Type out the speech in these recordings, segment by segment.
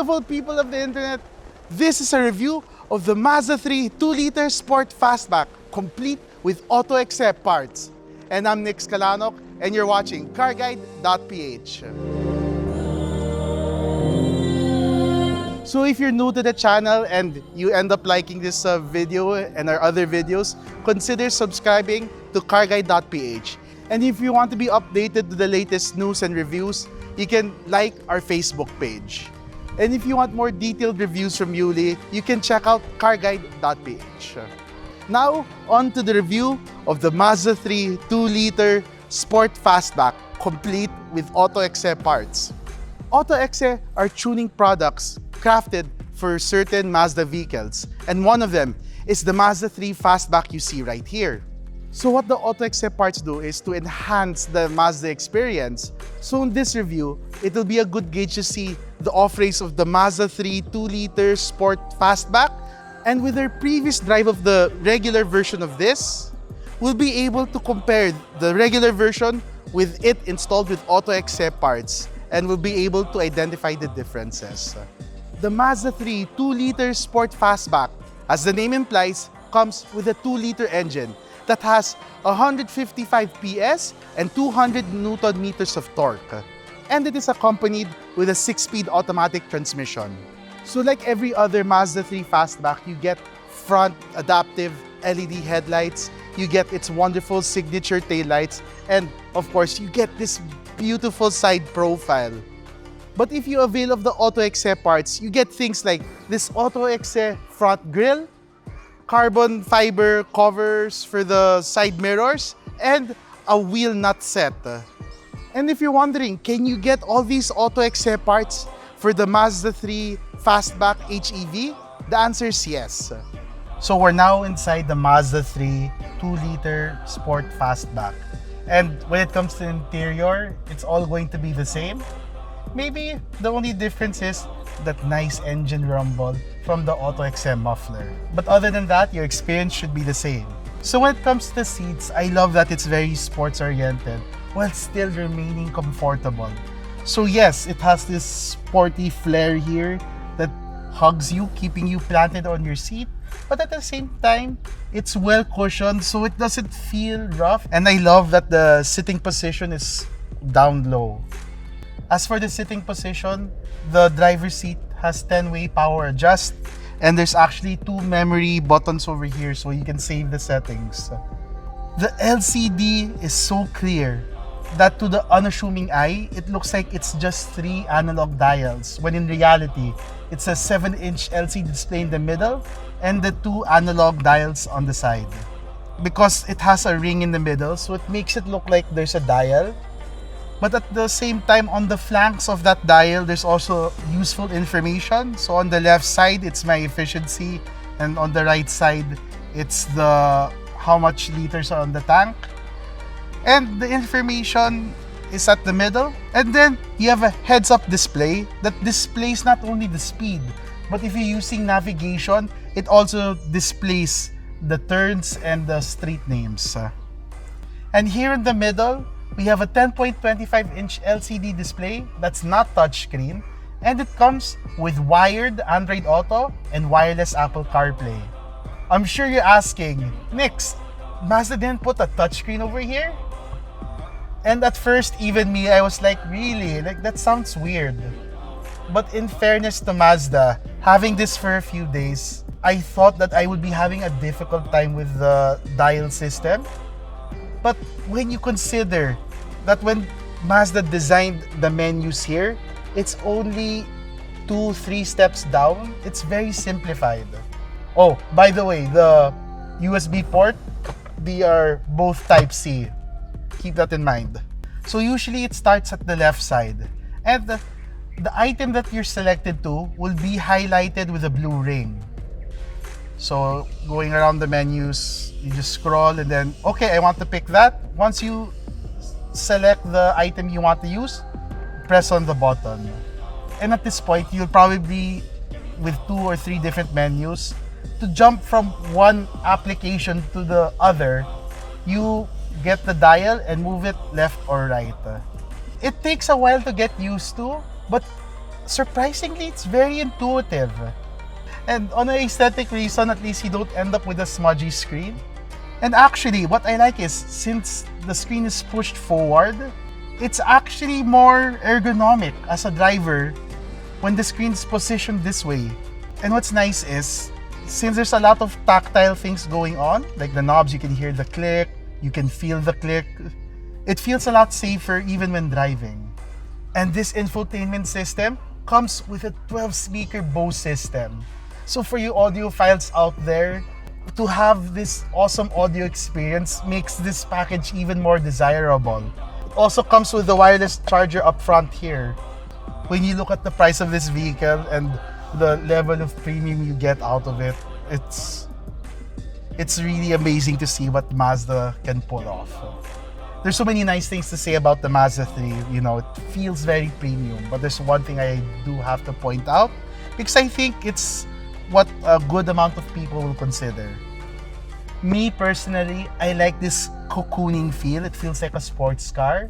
beautiful people of the internet, this is a review of the Mazda 3 2-liter Sport Fastback, complete with Autoexe parts. And I'm Nick Scalanok, and you're watching CarGuide.PH. So if you're new to the channel and you end up liking this video and our other videos, consider subscribing to CarGuide.PH. And if you want to be updated to the latest news and reviews, you can like our Facebook page. And if you want more detailed reviews from Yuli, you can check out CarGuide.PH. Now, on to the review of the Mazda 3 2-liter Sport Fastback, complete with Autoexe parts. Autoexe are tuning products crafted for certain Mazda vehicles, and one of them is the Mazda 3 Fastback you see right here. So what the Autoexe parts do is to enhance the Mazda experience. So in this review, it will be a good gauge to see the offerings of the Mazda 3 2-liter Sport Fastback, and with our previous drive of the regular version of this, we'll be able to compare the regular version with it installed with Autoexe parts, and we'll be able to identify the differences. The Mazda 3 2-liter Sport Fastback, as the name implies, comes with a 2-liter engine that has 155 PS and 200 Newton meters of torque. And it is accompanied with a 6-speed automatic transmission. So like every other Mazda 3 Fastback, you get front adaptive LED headlights, you get its wonderful signature taillights, and of course, you get this beautiful side profile. But if you avail of the Autoexe parts, you get things like this Autoexe front grille, carbon fiber covers for the side mirrors, and a wheel nut set. And if you're wondering, can you get all these Autoexe parts for the Mazda 3 Fastback HEV? The answer is yes. So we're now inside the Mazda 3 2-liter Sport Fastback. And when it comes to interior, it's all going to be the same. Maybe the only difference is that nice engine rumble from the Autoexe muffler. But other than that, your experience should be the same. So when it comes to the seats, I love that it's very sports-oriented while still remaining comfortable. So yes, it has this sporty flair here that hugs you, keeping you planted on your seat. But at the same time, it's well cushioned, so it doesn't feel rough. And I love that the sitting position is down low. As for the sitting position, the driver's seat has 10-way power adjust, and there's actually 2 memory buttons over here so you can save the settings. The LCD is so clear that to the unassuming eye, it looks like it's just 3 analog dials, when in reality, it's a 7-inch LCD display in the middle and the 2 analog dials on the side. Because it has a ring in the middle, so it makes it look like there's a dial. But at the same time, on the flanks of that dial, there's also useful information. So on the left side, it's my efficiency, and on the right side, it's the how much liters are on the tank. And the information is at the middle. And then you have a heads-up display that displays not only the speed, but if you're using navigation, it also displays the turns and the street names. And here in the middle, we have a 10.25-inch LCD display that's not touchscreen, and it comes with wired Android Auto and wireless Apple CarPlay. I'm sure you're asking, Nix, Mazda didn't put a touchscreen over here? And at first, even me, I was like, really? Like, that sounds weird. But in fairness to Mazda, having this for a few days, I thought that I would be having a difficult time with the dial system. But when you consider that when Mazda designed the menus here, it's only 2-3 steps down, it's very simplified. Oh, by the way, the USB port, they are both Type-C. Keep that in mind. So usually it starts at the left side. And the item that you're selected to will be highlighted with a blue ring. So going around the menus, you just scroll and then, okay, I want to pick that. Once you select the item you want to use, press on the button. And at this point, you'll probably be with 2 or 3 different menus. To jump from one application to the other, you get the dial and move it left or right. It takes a while to get used to, but surprisingly, it's very intuitive. And on an aesthetic reason, at least you don't end up with a smudgy screen. And actually, what I like is, since the screen is pushed forward, it's actually more ergonomic as a driver when the screen is positioned this way. And what's nice is, since there's a lot of tactile things going on, like the knobs, you can hear the click, you can feel the click, it feels a lot safer even when driving. And this infotainment system comes with a 12-speaker Bose system. So for you audiophiles out there, to have this awesome audio experience makes this package even more desirable. It also comes with the wireless charger up front here. When you look at the price of this vehicle and the level of premium you get out of it, it's really amazing to see what Mazda can pull off. There's so many nice things to say about the Mazda 3. You know, it feels very premium, but there's one thing I do have to point out, because I think it's what a good amount of people will consider. Me personally, I like this cocooning feel. It feels like a sports car.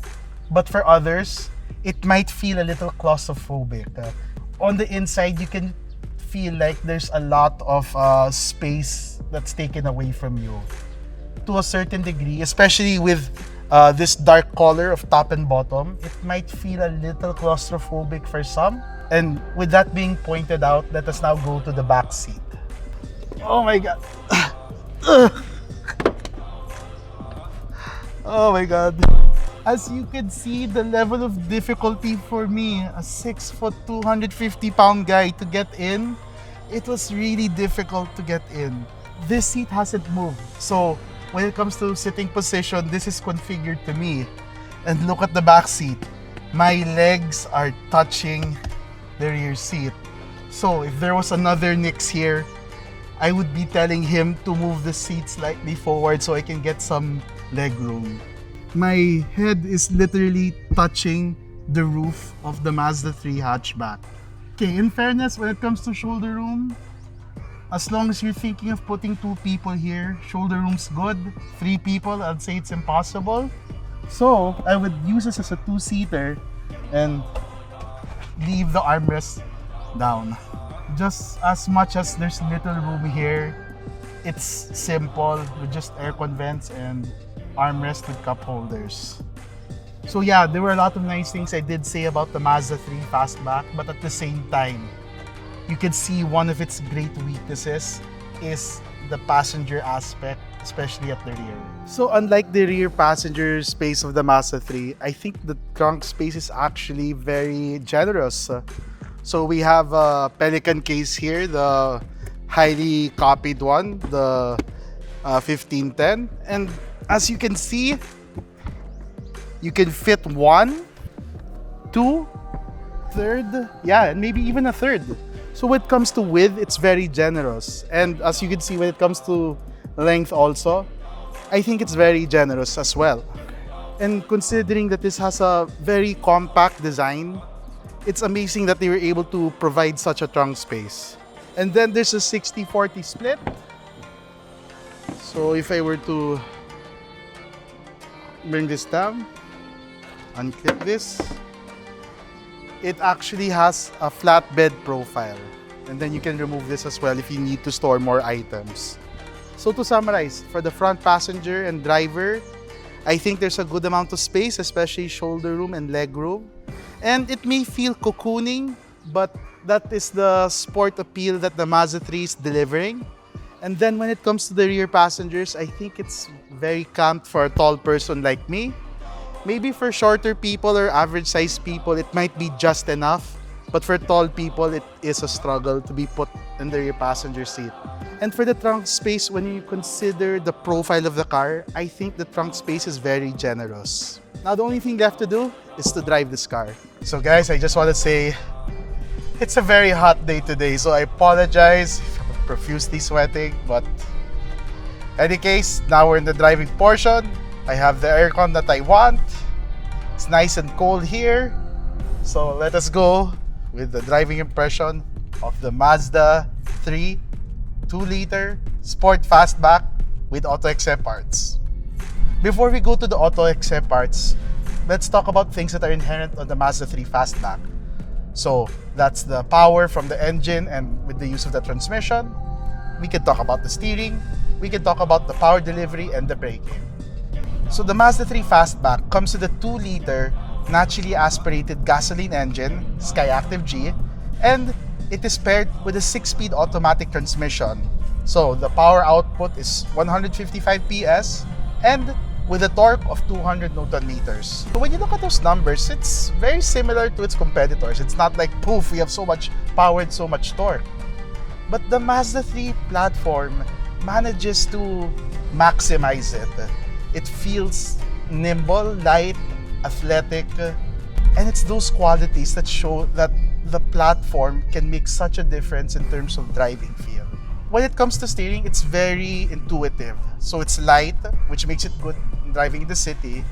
But for others, it might feel a little claustrophobic. On the inside, you can feel like there's a lot of space that's taken away from you. To a certain degree, especially with this dark color of top and bottom, it might feel a little claustrophobic for some. And with that being pointed out, let us now go to the back seat. Oh my God. Oh my God. As you can see, the level of difficulty for me, a 6 foot, 250 pound guy, to get in, it was really difficult to get in. This seat hasn't moved. So when it comes to sitting position, this is configured to me. And look at the back seat. My legs are touching the rear seat. So if there was another Nix here, I would be telling him to move the seat slightly forward so I can get some leg room. My head is literally touching the roof of the Mazda 3 hatchback. Okay, in fairness, when it comes to shoulder room, as long as you're thinking of putting 2 people here, shoulder room's good. 3 people, I'd say it's impossible. So I would use this as a 2-seater and leave the armrest down. Just as much as there's little room here, it's simple with just aircon vents and armrest with cup holders. So yeah, there were a lot of nice things I did say about the Mazda 3 Fastback, but at the same time, you can see one of its great weaknesses is the passenger aspect, especially at the rear. So unlike the rear passenger space of the Mazda 3, I think the trunk space is actually very generous. So we have a Pelican case here, the highly copied one, the 1510. And as you can see, you can fit 1, 2, third, yeah, and maybe even a third. So when it comes to width, it's very generous. And as you can see, when it comes to length also, I think it's very generous as well. And considering that this has a very compact design, it's amazing that they were able to provide such a trunk space. And then there's a 60-40 split. So if I were to bring this down, unclip this, it actually has a flatbed profile. And then you can remove this as well if you need to store more items. So to summarize, for the front passenger and driver, I think there's a good amount of space, especially shoulder room and leg room. And it may feel cocooning, but that is the sport appeal that the Mazda 3 is delivering. And then when it comes to the rear passengers, I think it's very cramped for a tall person like me. Maybe for shorter people or average-sized people, it might be just enough. But for tall people, it is a struggle to be put in the rear passenger seat. And for the trunk space, when you consider the profile of the car, I think the trunk space is very generous. Now, the only thing left to do is to drive this car. So guys, I just want to say, it's a very hot day today, so I apologize if I'm profusely sweating, but in any case, now we're in the driving portion. I have the aircon that I want. It's nice and cold here. So let us go with the driving impression of the Mazda 3 2-liter Sport Fastback with Autoexe parts. Before we go to the Autoexe parts, let's talk about things that are inherent on the Mazda 3 Fastback. So that's the power from the engine and with the use of the transmission. We can talk about the steering. We can talk about the power delivery and the braking. So the Mazda3 Fastback comes with a 2-liter naturally aspirated gasoline engine, Skyactiv G, and it is paired with a 6-speed automatic transmission. So the power output is 155 PS and with a torque of 200 Newton meters. So when you look at those numbers, it's very similar to its competitors. It's not like, poof, we have so much power and so much torque. But the Mazda 3 platform manages to maximize it. It feels nimble, light, athletic, and it's those qualities that show that the platform can make such a difference in terms of driving feel. When it comes to steering, it's very intuitive. So it's light, which makes it good in driving in the city,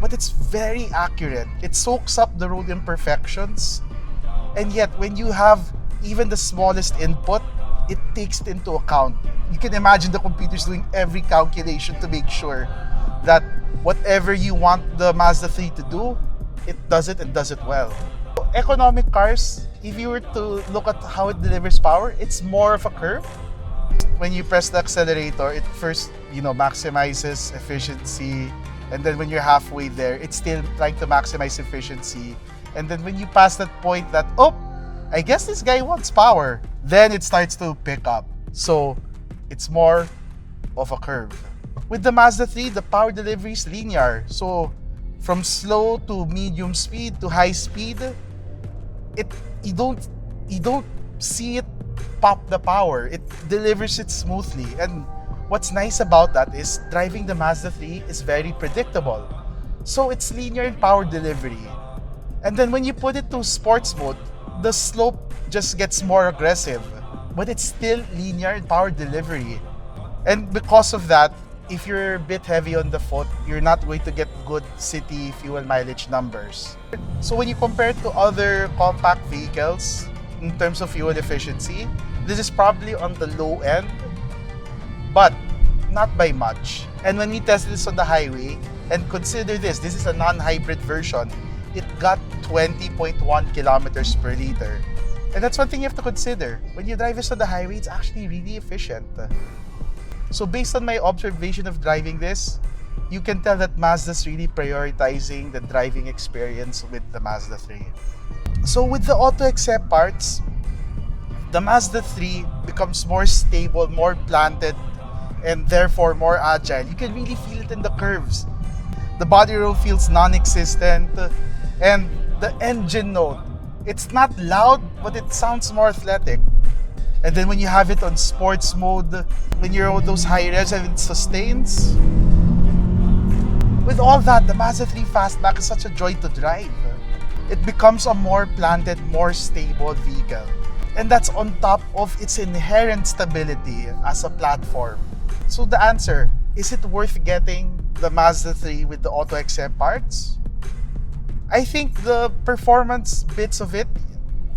but it's very accurate. It soaks up the road imperfections, and yet when you have even the smallest input, it takes it into account. You can imagine the computers doing every calculation to make sure that whatever you want the Mazda 3 to do, it does it and does it well. Economic cars, if you were to look at how it delivers power, it's more of a curve. When you press the accelerator, it first, maximizes efficiency, and then when you're halfway there, it's still trying to maximize efficiency. And then when you pass that point that, oh, I guess this guy wants power, then it starts to pick up. So it's more of a curve. With the Mazda 3, the power delivery is linear. So from slow to medium speed to high speed, you don't see it pop the power. It delivers it smoothly. And what's nice about that is driving the Mazda 3 is very predictable. So it's linear in power delivery. And then when you put it to sports mode, the slope just gets more aggressive, but it's still linear in power delivery. And because of that, if you're a bit heavy on the foot, you're not going to get good city fuel mileage numbers. So when you compare it to other compact vehicles in terms of fuel efficiency, this is probably on the low end, but not by much. And when we tested this on the highway, and consider this is a non-hybrid version, it got 20.1 kilometers per liter. And that's one thing you have to consider. When you drive this on the highway, it's actually really efficient. So based on my observation of driving this, you can tell that Mazda's really prioritizing the driving experience with the Mazda 3. So with the Autoexe parts, the Mazda 3 becomes more stable, more planted, and therefore more agile. You can really feel it in the curves. The body roll feels non-existent, and the engine note, it's not loud, but it sounds more athletic. And then when you have it on sports mode, when you're on those high revs and it sustains, with all that, the Mazda 3 Fastback is such a joy to drive. It becomes a more planted, more stable vehicle. And that's on top of its inherent stability as a platform. So the answer, is it worth getting the Mazda 3 with the Autoexe parts? I think the performance bits of it,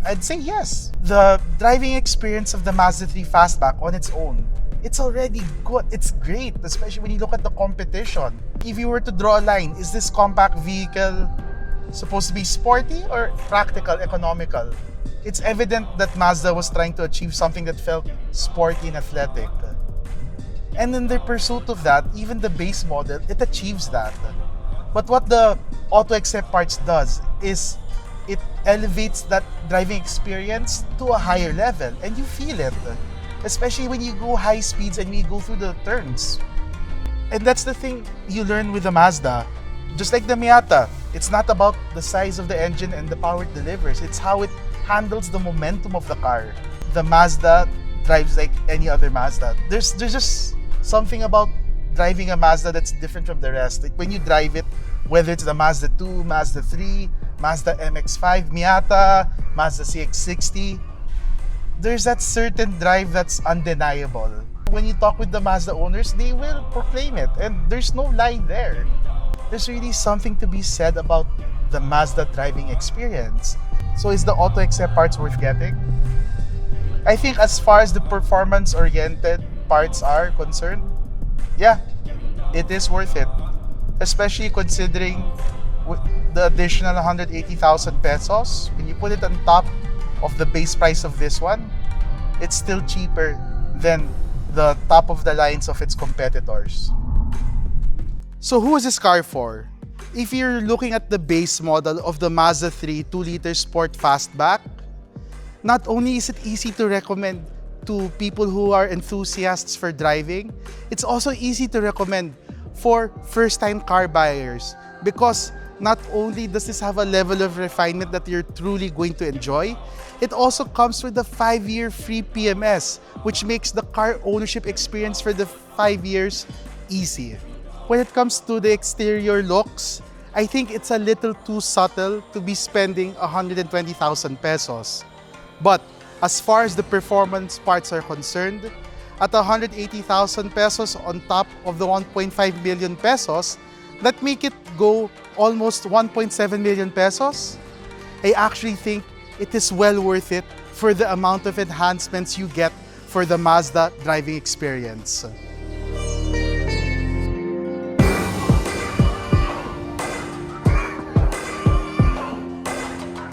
I'd say yes. The driving experience of the Mazda 3 Fastback on its own, it's already good. It's great, especially when you look at the competition. If you were to draw a line, is this compact vehicle supposed to be sporty or practical, economical? It's evident that Mazda was trying to achieve something that felt sporty and athletic. And in their pursuit of that, even the base model, it achieves that. But what the Autoexe parts does is it elevates that driving experience to a higher level, and you feel it, especially when you go high speeds and we go through the turns. And that's the thing you learn with the Mazda. Just like the Miata, it's not about the size of the engine and the power it delivers, it's how it handles the momentum of the car. The Mazda drives like any other Mazda. There's just something about driving a Mazda that's different from the rest. Like when you drive it, whether it's the Mazda 2, Mazda 3, Mazda MX-5, Miata, Mazda CX-60, there's that certain drive that's undeniable. When you talk with the Mazda owners, they will proclaim it, and there's no lie there. There's really something to be said about the Mazda driving experience. So is the Autoexe parts worth getting? I think as far as the performance-oriented parts are concerned, yeah, it is worth it. Especially considering with the additional 180,000 pesos, when you put it on top of the base price of this one, it's still cheaper than the top of the lines of its competitors. So who is this car for? If you're looking at the base model of the Mazda 3 2-liter Sport Fastback, not only is it easy to recommend to people who are enthusiasts for driving, it's also easy to recommend for first-time car buyers because not only does this have a level of refinement that you're truly going to enjoy, it also comes with a 5-year free PMS, which makes the car ownership experience for the 5 years easy. When it comes to the exterior looks, I think it's a little too subtle to be spending 120,000 pesos. But as far as the performance parts are concerned, at 180,000 pesos on top of the 1.5 million pesos, that make it go almost 1.7 million pesos. I actually think it is well worth it for the amount of enhancements you get for the Mazda driving experience.